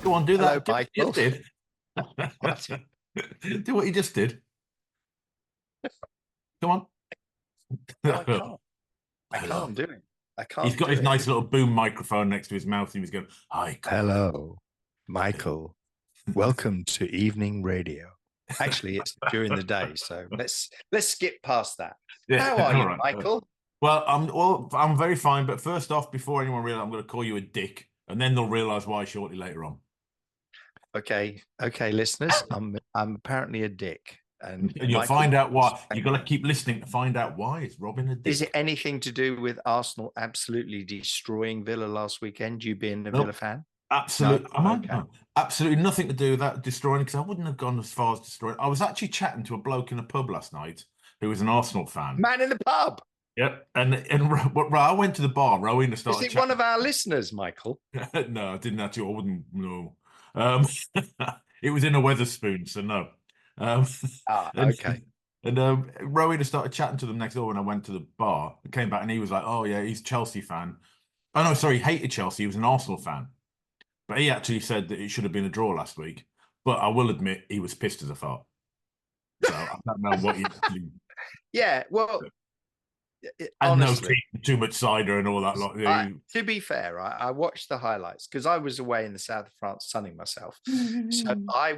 Go on, do Hello, that. Michael. Did. What? Do what you just did. Come on. No, I can't. I can't do it. I can't. He's got do his it. nice little boom microphone next to his mouth, and he was going, "Hi, Hello, Michael. Welcome to evening radio. Actually, it's during the day, so let's skip past that. Yeah, How are you, right. Michael? Well, I'm very fine. But first off, before anyone realizes, I'm going to call you a dick, and then they'll realize why shortly later on. Okay, listeners. I'm apparently a dick, and you'll Michael, find out why. You've got to keep listening to find out why. Is Robin a dick? Is it anything to do with Arsenal absolutely destroying Villa last weekend? You being a Villa fan? Absolutely. No? Okay. Absolutely nothing to do with that destroying, because I wouldn't have gone as far as destroying. I was actually chatting to a bloke in a pub last night who was an Arsenal fan. Man in the pub. Yep. And I went to the bar. Rowena started. Is it one of our listeners, Michael? No, I didn't actually. I wouldn't. No. It was in a Weatherspoon, so no. Okay. And Rowena started chatting to them next door when I went to the bar. I came back and he was like, "Oh yeah, he's a Chelsea fan." Oh no, sorry, he hated Chelsea. He was an Arsenal fan. But he actually said that it should have been a draw last week. But I will admit he was pissed as a fart. So I don't know what he actually. Yeah, well, And honestly, no too much cider and all that lot. To be fair, I watched the highlights because I was away in the south of France sunning myself. So I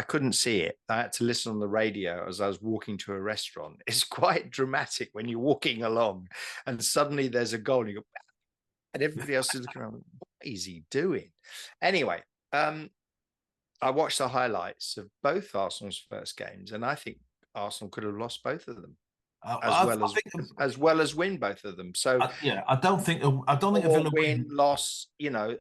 couldn't see it. I had to listen on the radio as I was walking to a restaurant. It's quite dramatic when you're walking along and suddenly there's a goal and you go, and everybody else is looking around. What is he doing? Anyway, I watched the highlights of both Arsenal's first games, and I think Arsenal could have lost both of them, as well as win both of them. So I don't think Villa win loss.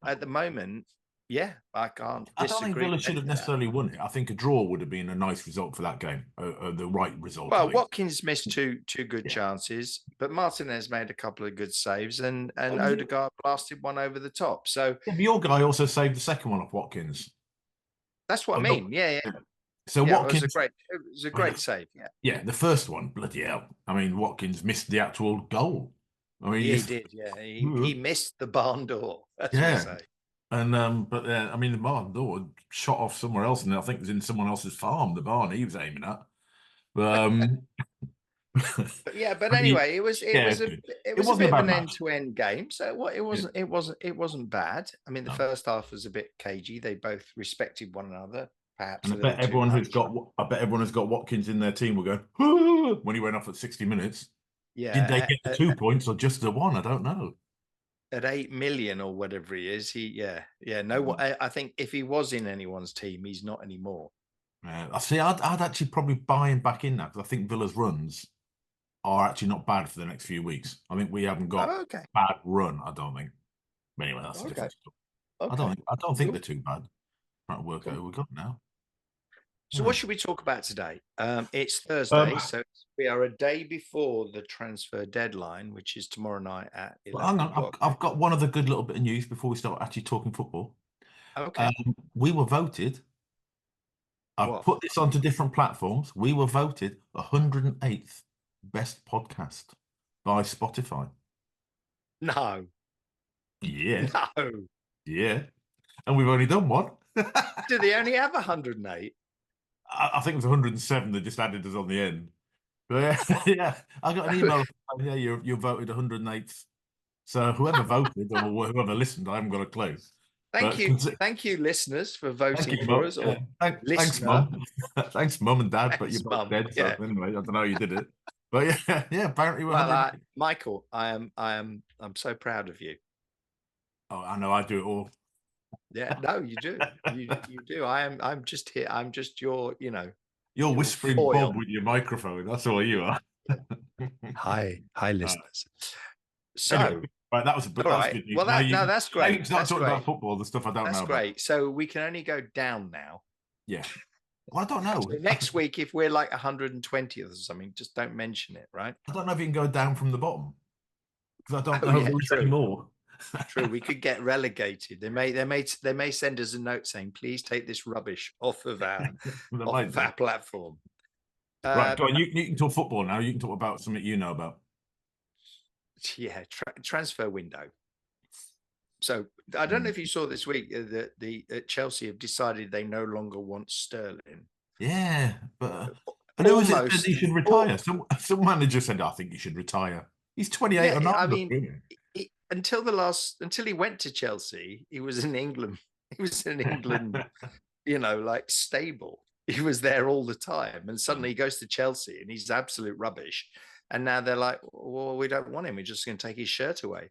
At the moment, I can't. I don't think Villa should have necessarily won it. I think a draw would have been a nice result for that game, the right result. Well, Watkins missed two good chances, but Martinez made a couple of good saves, and Odegaard blasted one over the top. So your guy also saved the second one off Watkins. That's what I mean. Yeah. So Watkins, it was a great save. Yeah, the first one, bloody hell. I mean, Watkins missed the actual goal. I mean, he did. Yeah, he missed the barn door. That's what I say. And I mean, the barn door shot off somewhere else, and I think it was in someone else's farm. The barn he was aiming at. But anyway, it was a bit of an end-to-end game. So it wasn't bad. I mean, the first half was a bit cagey. They both respected one another. Perhaps. And I bet everyone has got Watkins in their team will go when he went off at 60 minutes. Yeah. Did they get the 2 points or just the one? I don't know. At 8 million or whatever he is, I think if he was in anyone's team, he's not anymore. I see. I'd actually probably buy him back in that, because I think Villa's runs are actually not bad for the next few weeks. I think we haven't got a bad run. I don't think. But anyway, that's a different story. I don't think they're too bad. Trying to work out who we got now. So what should we talk about today? It's Thursday, so we are a day before the transfer deadline, which is tomorrow night at 11 o'clock. I've got one other good little bit of news before we start actually talking football. Okay. We were voted. I've put this onto different platforms. We were voted 108th best podcast by Spotify. No. Yeah. No. Yeah. And we've only done one. Do they only have 108? I think it was 107. They just added us on the end. But yeah, I got an email. Yeah, you're voted 108th. So whoever voted or whoever listened, I haven't got a clue. Thank you, listeners, for voting for us. Thanks, Mum. Thanks, Mum and Dad. But you're both dead. So anyway, I don't know how you did it. But yeah. Apparently, Michael, I'm so proud of you. Oh, I know. I do it all. Yeah, no, you do. You do. I'm just here. I'm just your, You're whispering Bob with your microphone. That's all you are. Hi, listeners. So, anyway, right, that was good news. Well, that's great. It's not talking about football, the stuff I don't know. That's great. So we can only go down now. Yeah. Well, I don't know. So next week, if we're like 120th or something, just don't mention it, right? I don't know if you can go down from the bottom, because I don't know who's anymore. True, we could get relegated. They may send us a note saying, "Please take this rubbish off of our platform." Right, go on. You can talk football now. You can talk about something you know about. Yeah, transfer window. So I don't know if you saw this week that Chelsea have decided they no longer want Sterling. Yeah, but and who was it said Almost. he should retire? Some manager said, I think he should retire. He's 28 or Yeah, not. I mean, until he went to Chelsea, he was in England. He was in England, like stable. He was there all the time, and suddenly he goes to Chelsea and he's absolute rubbish. And now they're like, well, we don't want him. We're just going to take his shirt away.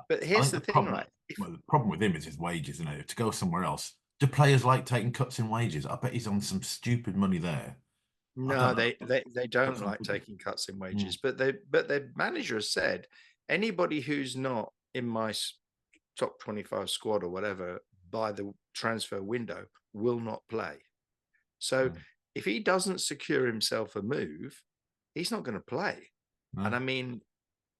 But here's the thing, right? Well, the problem with him is his wages, isn't it? To go somewhere else, do players like taking cuts in wages? I bet he's on some stupid money there. No, they don't like taking cuts in wages, but their manager has said anybody who's not in my top 25 squad or whatever by the transfer window will not play. So if he doesn't secure himself a move, he's not going to play. And I mean,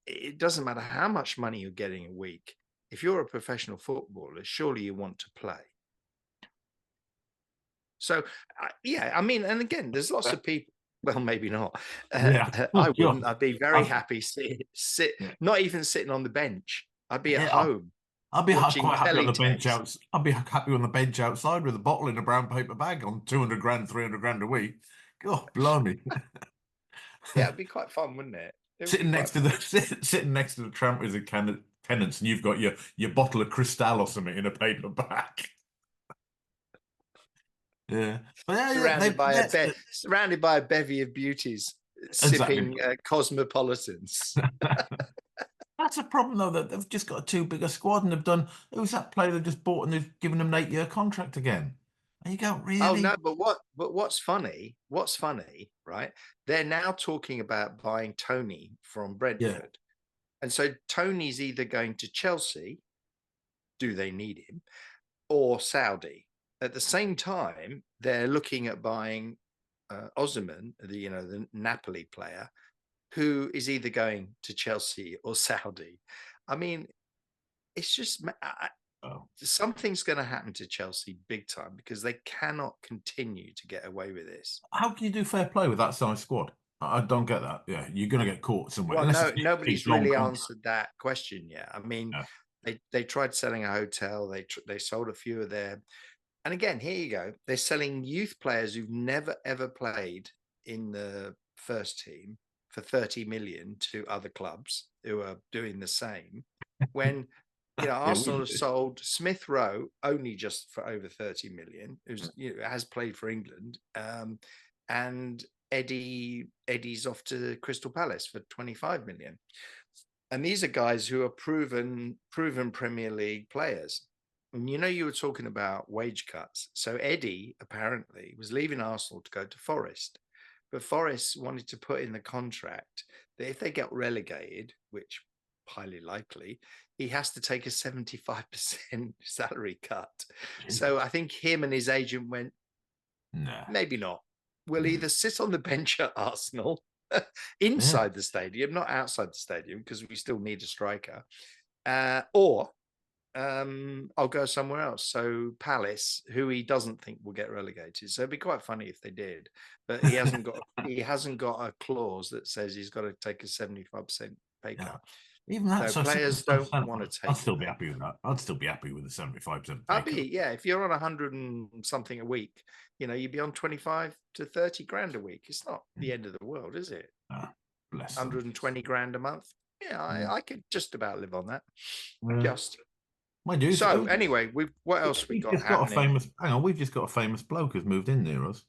it doesn't matter how much money you're getting a week. If you're a professional footballer, surely you want to play. So, yeah, I mean, and again, there's lots of people. Well, maybe not. I wouldn't. I'd be very happy not even sitting on the bench. I'd be at home. I'd be quite happy on the bench I'd be happy on the bench outside with a bottle in a brown paper bag on 200 grand, 300 grand a week. God, blimey. Yeah, it'd be quite fun, wouldn't it? Sitting next to the tramp as a tenants, and you've got your bottle of Cristal or something in a paper bag. Yeah, but surrounded by a bevy of beauties, sipping cosmopolitans. That's a problem, though, that they've just got too big a squad, and they've done. Who's that player they've just bought and they've given him an 8-year contract again? And you go, really? Oh no, but what's funny, right? They're now talking about buying Tony from Brentford, and so Tony's either going to Chelsea, do they need him, or Saudi. At the same time, they're looking at buying Osimhen, the Napoli player, who is either going to Chelsea or Saudi. I mean, it's just something's going to happen to Chelsea big time because they cannot continue to get away with this. How can you do fair play with that size squad? I don't get that. Yeah, you're going to get caught somewhere. Well, nobody's really answered that question yet. I mean, they tried selling a hotel. They sold a few of their. And again, here you go. They're selling youth players who've never, ever played in the first team for 30 million to other clubs who are doing the same. When, Arsenal have sold Smith Rowe only just for over 30 million, who's has played for England. And Eddie's off to Crystal Palace for 25 million. And these are guys who are proven Premier League players. And you were talking about wage cuts. So Eddie apparently was leaving Arsenal to go to Forest, but Forest wanted to put in the contract that if they get relegated, which highly likely, he has to take a 75% salary cut. So I think him and his agent went, nah, maybe not. We'll either sit on the bench at Arsenal inside the stadium, not outside the stadium, because we still need a striker, or I'll go somewhere else. So Palace, who he doesn't think will get relegated. So it'd be quite funny if they did, but he hasn't got a clause that says he's got to take a 75% pay cut. Even that, so players don't want to take. I'd still be happy with that. I'd still be happy with the 75%. I'd be, if you're on 100 and something a week, you'd be on 25 to 30 grand a week. It's not the end of the world, is it? Bless 120 grand a month. Yeah, I could just about live on that. Just. My dude. So anyway, what else we got? We've just got a famous bloke who's moved in near us,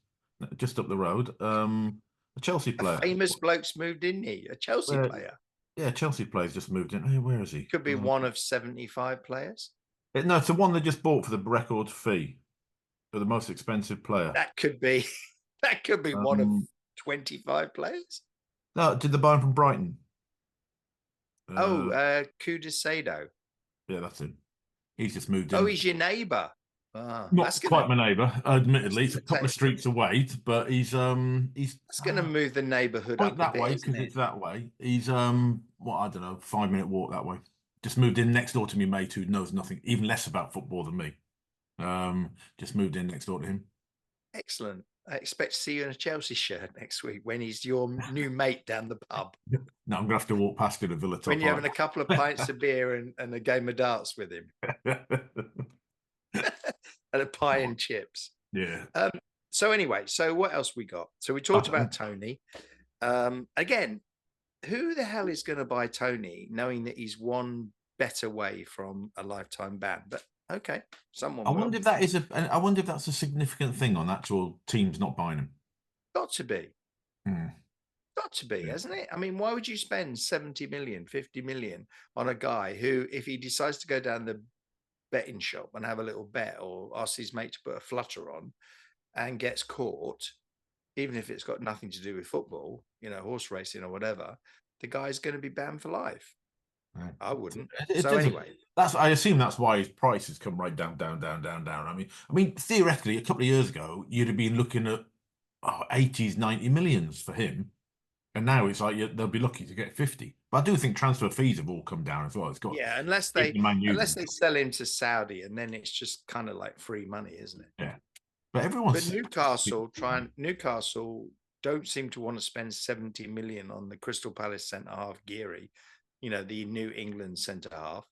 just up the road. A Chelsea player. A famous bloke's moved in here. A Chelsea player. Yeah, Chelsea player's just moved in. Hey, where is he? Could be one of 75 players. No, it's the one they just bought for the record fee. For the most expensive player. That could be. That could be one of 25 players. No, did they buy him from Brighton? Cudicado. Yeah, that's him. He's just moved in. Oh, he's your neighbour. Not quite my neighbour, admittedly. It's a couple of streets away, but he's going to move the neighbourhood up that way because it's that way. He's I don't know, 5-minute walk that way. Just moved in next door to me mate who knows nothing, even less about football than me. Just moved in next door to him. Excellent. I expect to see you in a Chelsea shirt next week when he's your new mate down the pub. No, I'm gonna have to walk past it at Villa Top. When you're having a couple of pints of beer and a game of darts with him and a pie and chips. Yeah. So anyway, so what else we got? So we talked about Tony. Again, who the hell is going to buy Tony knowing that he's one bet away from a lifetime ban? But okay, someone. I wonder if that is I wonder if that's a significant thing on actual teams not buying him. Got to be. Hmm. Got to be, hasn't it? I mean, why would you spend 70 million, 50 million on a guy who, if he decides to go down the betting shop and have a little bet or ask his mate to put a flutter on and gets caught, even if it's got nothing to do with football, horse racing or whatever, the guy's going to be banned for life. Right. I wouldn't. So anyway, I assume that's why his prices come right down. I mean, theoretically, a couple of years ago, you'd have been looking at 80s, 90 millions for him. And now it's like they'll be lucky to get 50. But I do think transfer fees have all come down as well. It's got unless they sell him to Saudi, and then it's just kind of like free money, isn't it? Yeah. But Newcastle don't seem to want to spend 70 million on the Crystal Palace centre half Geary, the New England centre half.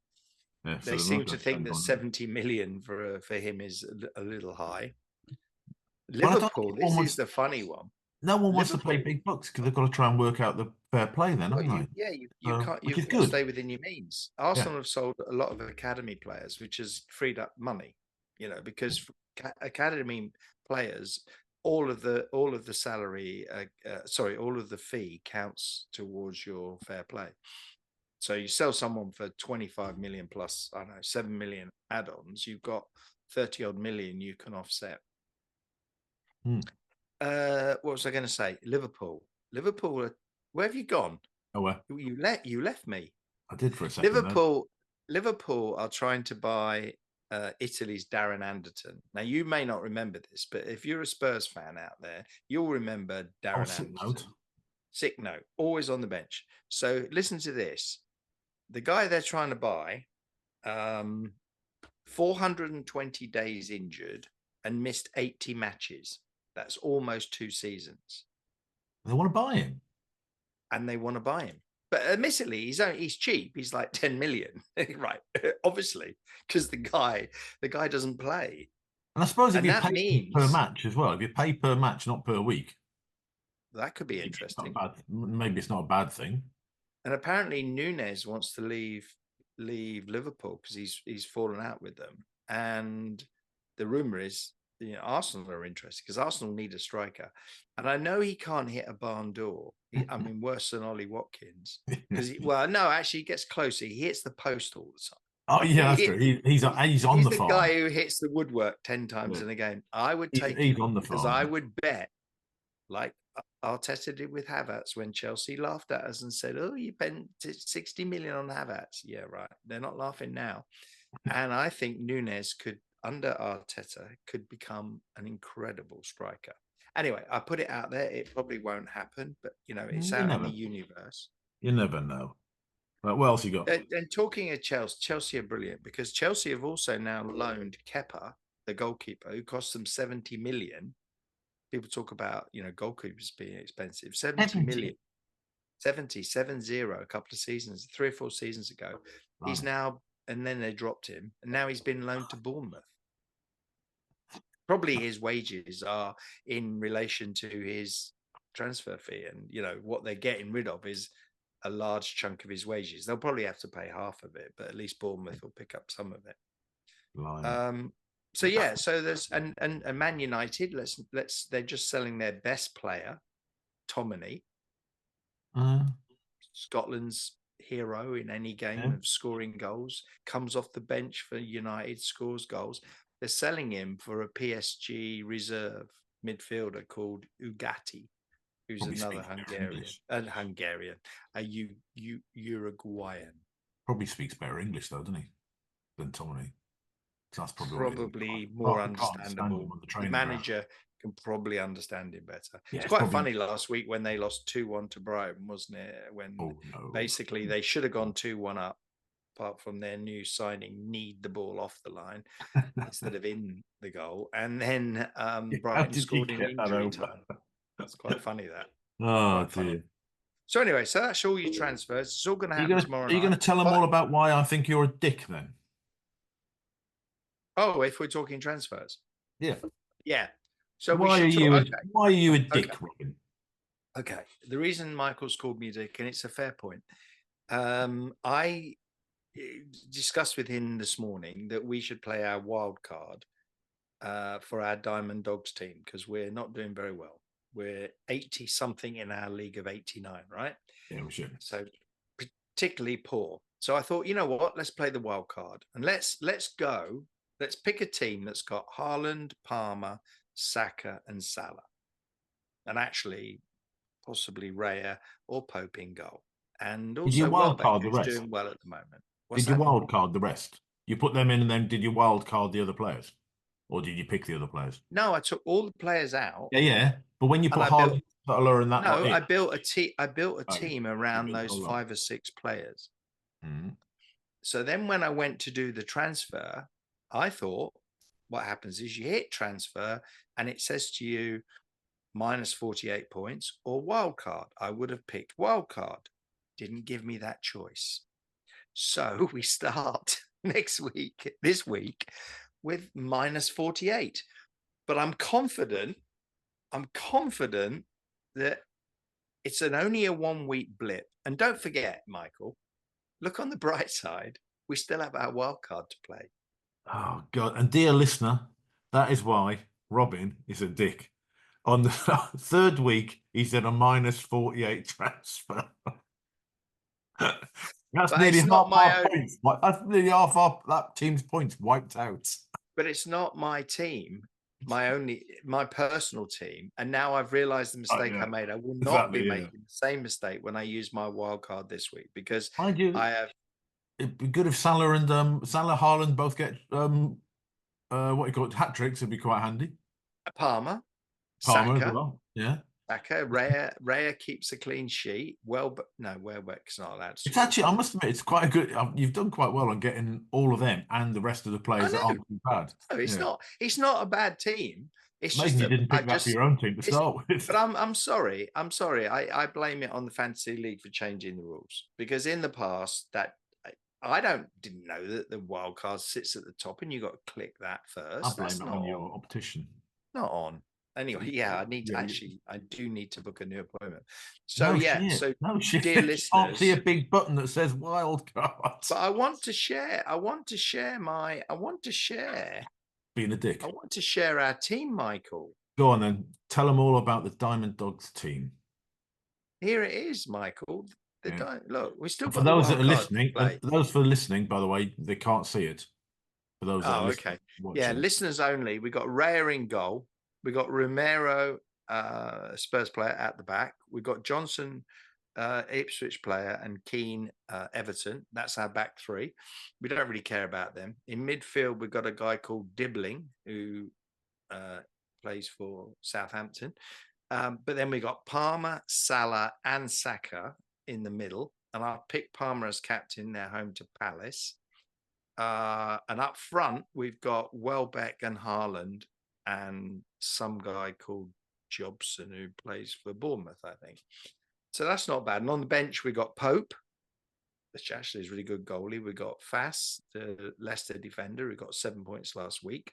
Yeah, they seem to think that 70 million for him is a little high. Liverpool, this is the funny one. No one wants to play big bucks because they've got to try and work out the fair play then, haven't they? Yeah, you've got to stay within your means. Arsenal have sold a lot of academy players, which has freed up money, because academy players, all of the salary, all of the fee counts towards your fair play. So you sell someone for 25 million plus, 7 million add-ons, you've got 30 odd million you can offset. What was I going to say? Liverpool, where have you gone? Oh, where? You left me. I did for a second. Liverpool are trying to buy Italy's Darren Anderton. Now, you may not remember this, but if you're a Spurs fan out there, you'll remember Darren Anderton. Sick note, always on the bench. So listen to this. The guy they're trying to buy, 420 days injured and missed 80 matches. That's almost 2 seasons. They want to buy him. And they want to buy him. But admittedly, he's cheap. He's like 10 million, right? Obviously, because the guy doesn't play. And I suppose if you pay per match as well, if you pay per match, not per week, that could be interesting. Maybe it's not a bad thing. And apparently, Nunez wants to leave Liverpool because he's fallen out with them. And the rumor is, Arsenal are interested because Arsenal need a striker. And I know he can't hit a barn door. Worse than Ollie Watkins. Actually, he gets closer. He hits the post all the time. Oh, yeah, that's true. He's on the farm. He's the guy who hits the woodwork 10 times in a game. I would take him on the farm because I would bet, like Arteta did with Havertz when Chelsea laughed at us and said, "Oh, you spent 60 million on Havertz." Yeah, right. They're not laughing now. And I think Nunez under Arteta, could become an incredible striker. Anyway, I put it out there. It probably won't happen, but it's out in the universe. You never know. Right, what else you got? And talking of Chelsea are brilliant because Chelsea have also now loaned Kepa, the goalkeeper, who cost them 70 million. People talk about, goalkeepers being expensive. 70 million. 70, a couple of seasons, 3 or 4 seasons ago. Right. He's now, and then they dropped him, and now he's been loaned to Bournemouth. Probably his wages are in relation to his transfer fee, and what they're getting rid of is a large chunk of his wages. They'll probably have to pay half of it, but at least Bournemouth will pick up some of it. So there's and Man United. They're just selling their best player, Tomine, Scotland's hero in any game of scoring goals, comes off the bench for United, scores goals. They're selling him for a PSG reserve midfielder called Ugati, who's another Uruguayan. Probably speaks better English though, doesn't he, than Tomine? That's probably more understandable. The manager can probably understand him better. Yeah, it's quite funny last week when they lost 2-1 to Brighton, wasn't it? When basically they should have gone 2-1 up apart from their new signing, kneed the ball off the line instead of in the goal. And then Brighton scored in injury time. That's quite funny, that. Oh, Quite funny. dear. So anyway, so that's all your transfers. It's all going to happen tomorrow Are you night. going to tell them all about why I think you're a dick then? Oh, if we're talking transfers. Yeah. Yeah. So why are you a dick, Robin? Okay. The reason Michael's called me a dick, and it's a fair point. I discussed with him this morning that we should play our wild card for our Diamond Dogs team because we're not doing very well. We're 80 something in our league of 89, right? Yeah, we should. So particularly poor. So I thought, you know what? Let's play the wild card and let's go. Let's pick a team that's got Haaland, Palmer, Saka, and Salah, and actually possibly Raya or Pope in goal. And also, did you wild card the rest? Doing well at the moment. Did you wild card the rest? You put them in, and then did you wild card the other players, or did you pick the other players? No, I took all the players out. Yeah. But when you put Haaland, Salah, and that, I built a team around those 5 or 6 players. Mm-hmm. So then, when I went to do the transfer, I thought, what happens is you hit transfer, and it says to you minus 48 points or wild card. I would have picked wild card. Didn't give me that choice. So we start this week with minus 48. But I'm confident that it's only a 1 week blip. And don't forget, Michael, look on the bright side. We still have our wild card to play. Oh, God. And dear listener, that is why Robin is a dick. On the third week, he's in a minus 48 transfer. That's nearly half our points. That's nearly half that team's points wiped out. But it's not my team, my personal team. And now I've realized the mistake I made. I will not be making the same mistake when I use my wild card this week because I have. It'd be good if Salah and Haaland both get what you call it, hat tricks. It'd be quite handy. Palmer Saka, as well. Yeah. Saka, Raya keeps a clean sheet. Welbeck's not allowed to. It's actually, I must admit, it's quite a good. You've done quite well on getting all of them and the rest of the players that aren't too bad. No, it's not. It's not a bad team. It's amazing just you didn't pick that for your own team to start with. But I'm sorry. I blame it on the fantasy league for changing the rules because in the past that. I didn't know that the wild card sits at the top and you got to click that first. I blame it on your optician. Not on. Anyway, I do need to book a new appointment. So dear listeners, I see a big button that says wild card. But I want to share. Being a dick. I want to share our team, Michael. Go on then. Tell them all about the Diamond Dogs team. Here it is, Michael. Look, we still got for those that are listening. Those for listening, by the way, they can't see it. For those that are listening, listeners only. We got Raya in goal. We got Romero, Spurs player at the back. We got Johnson, Ipswich player, and Keane, Everton. That's our back three. We don't really care about them. In midfield, we've got a guy called Dibbling who plays for Southampton. But then we got Palmer, Salah, and Saka in the middle, and I'll pick Palmer as captain. They're home to Palace. And up front, we've got Welbeck and Haaland and some guy called Jobson who plays for Bournemouth, I think. So that's not bad. And on the bench, we got Pope, which actually is a really good goalie. We got Fass, the Leicester defender, who got 7 points last week.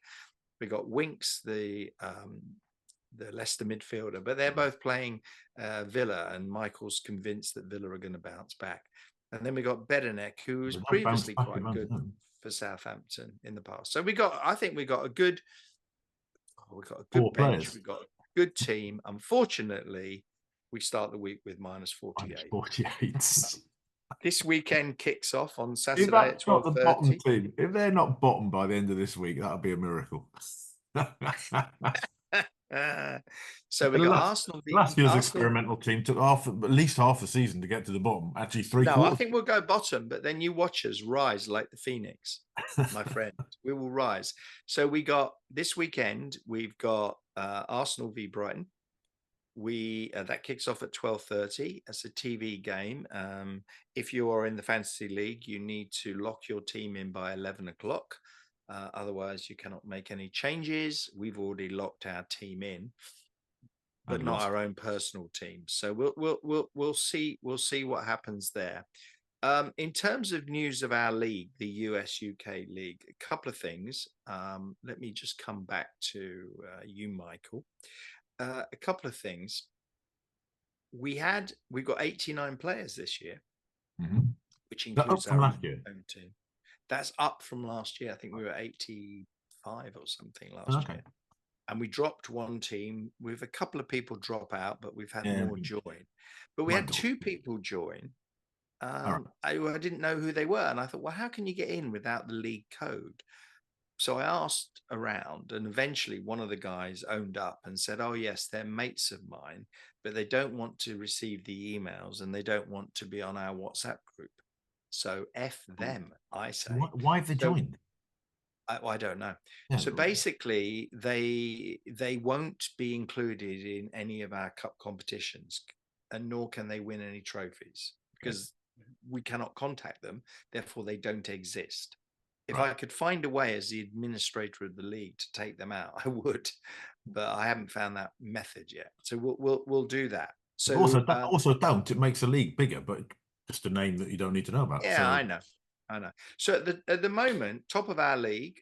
We got Winks, the Leicester midfielder, but they're both playing Villa, and Michael's convinced that Villa are going to bounce back. And then we got Bedenek, who was previously quite good for Southampton in the past. So I think we got a good bench. We got a good team. Unfortunately, we start the week with minus 48. 48. This weekend kicks off on Saturday at 12:30. If they're not bottom by the end of this week, that'll be a miracle. So we got Arsenal. Last year's experimental team took at least half the season to get to the bottom. Actually, I think we'll go bottom, but then you watch us rise like the phoenix, my friend. We will rise. So we got this weekend. We've got Arsenal v Brighton. that kicks off at 12:30. It's a TV game. If you are in the fantasy league, you need to lock your team in by 11 o'clock. Otherwise, you cannot make any changes. We've already locked our team in, but And not lost. our own personal team. So we'll see what happens there. In terms of news of our league, the US UK league, a couple of things. Let me just come back to you, Michael. A couple of things. We've got 89 players this year, which includes from our last year. own team. That's up from last year. I think we were 85 or something last year. And we dropped one team with a couple of people drop out, but we've had more join. But we had two people join. I didn't know who they were. And I thought, well, how can you get in without the league code? So I asked around, and eventually one of the guys owned up and said, oh, yes, they're mates of mine, but they don't want to receive the emails and they don't want to be on our WhatsApp group. So F them, I say. Why have they joined? I don't know. Yeah, so basically, they won't be included in any of our cup competitions, and nor can they win any trophies because we cannot contact them. Therefore, they don't exist. If I could find a way as the administrator of the league to take them out, I would, but I haven't found that method yet. So we'll do that. So also don't. It makes the league bigger, but just a name that you don't need to know about. Yeah, so. I know. So at the moment, top of our league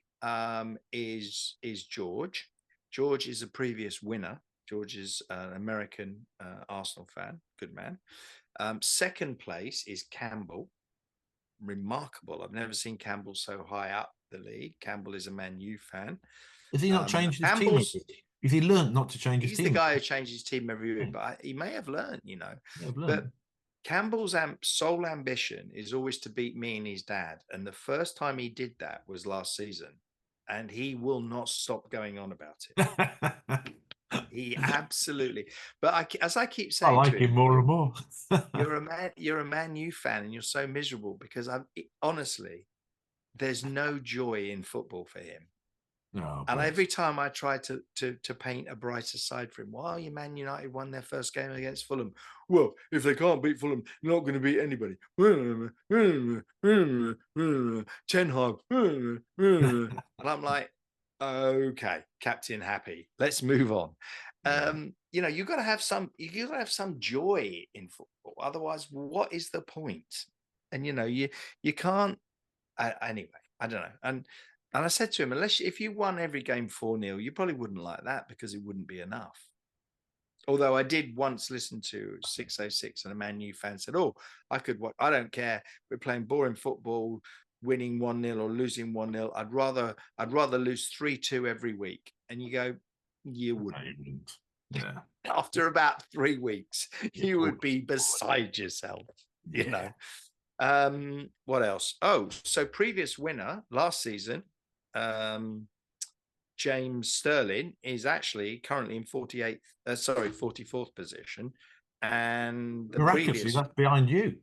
is George. George is a previous winner. George is an American Arsenal fan, good man. Second place is Campbell. Remarkable. I've never seen Campbell so high up the league. Campbell is a Man U fan. Has he not changed his team? Has he learned not to change his team? He's the guy who changes his team every week, but he may have learned, But Campbell's sole ambition is always to beat me and his dad. And the first time he did that was last season. And he will not stop going on about it. He absolutely. But as I keep saying, I like him more and more. You're a Man U fan, and you're so miserable because honestly, there's no joy in football for him. No, and every time I try to paint a brighter side for him, well, your Man United won their first game against Fulham. Well, if they can't beat Fulham, they're not going to beat anybody. Ten Hag. And I'm like, okay, Captain Happy, let's move on. You've got to have some joy in football. Otherwise, what is the point? And you can't. Anyway, I don't know. And I said to him, if you won every game 4-0, you probably wouldn't like that because it wouldn't be enough. Although I did once listen to 606 and a Man U fan said, oh, I don't care. We're playing boring football, winning 1-0 or losing 1-0. I'd rather lose 3-2 every week. And you go, you wouldn't. Yeah. After about 3 weeks, you would be beside yourself, you know. What else? Oh, so previous winner last season, James Sterling, is actually currently in 44th position. And miraculously, that's behind you.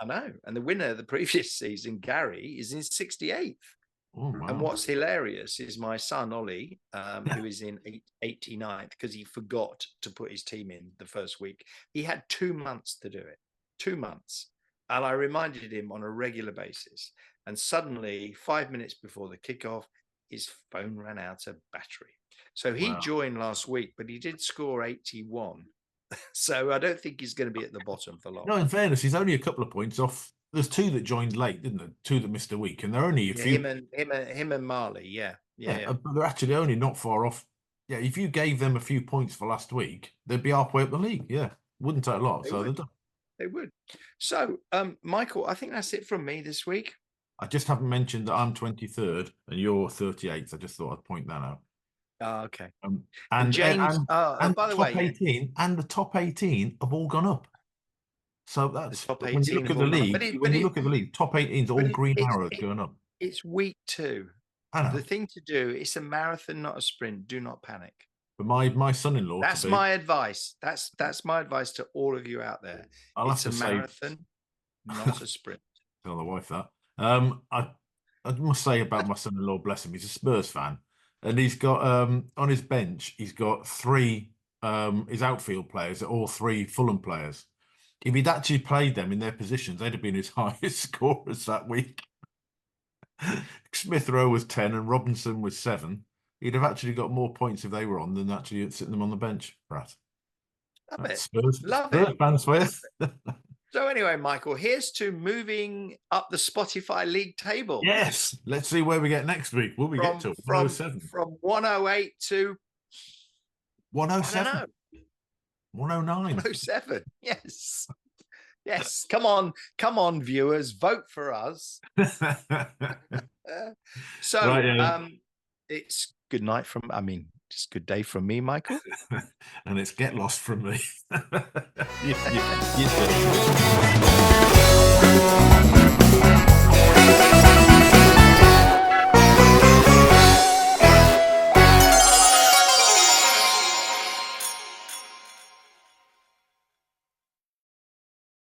I know. And the winner of the previous season, Gary, is in 68th. Oh, wow. And what's hilarious is my son, Ollie, who is in 89th, because he forgot to put his team in the first week. He had 2 months to do it. 2 months. And I reminded him on a regular basis. And suddenly, 5 minutes before the kickoff, his phone ran out of battery. So he joined last week, but he did score 81. So I don't think he's going to be at the bottom for long. No, in fairness, he's only a couple of points off. There's 2 that joined late, didn't there? 2 that missed a week, and they're only a few. Him and Marley, yeah. But they're actually only not far off. Yeah, if you gave them a few points for last week, they'd be halfway up the league. Yeah, wouldn't take a lot. They would. So, Michael, I think that's it from me this week. I just haven't mentioned that I'm 23rd and you're 38th. I just thought I'd point that out. Oh, okay. And James, and by the way, 18 and the top 18 have all gone up. So that's when you look at the league. When you look at the league, top 18's all green arrows going up. It's week 2. I know. The thing to do, it's a marathon, not a sprint. Do not panic. But my son-in-law. That's my advice. That's my advice to all of you out there. It's a marathon, not a sprint. Tell the wife that. I must say about my son-in-law, bless him, he's a Spurs fan, and he's got on his bench he's got 3 his outfield players are all 3 Fulham players. If he'd actually played them in their positions, they'd have been his highest scorers that week. Smith Rowe was 10 and Robinson was 7. He'd have actually got more points if they were on than actually sitting them on the bench, Brad. Love it. Spurs Love fans for you. So anyway, Michael, here's to moving up the Spotify league table. Yes. Let's see where we get next week. Will we get to 107? From 108 to 107. 109. 107. Yes. Yes. Come on, viewers, vote for us. So Right, yeah. It's good night just good day from me, Michael. And it's get lost from me. You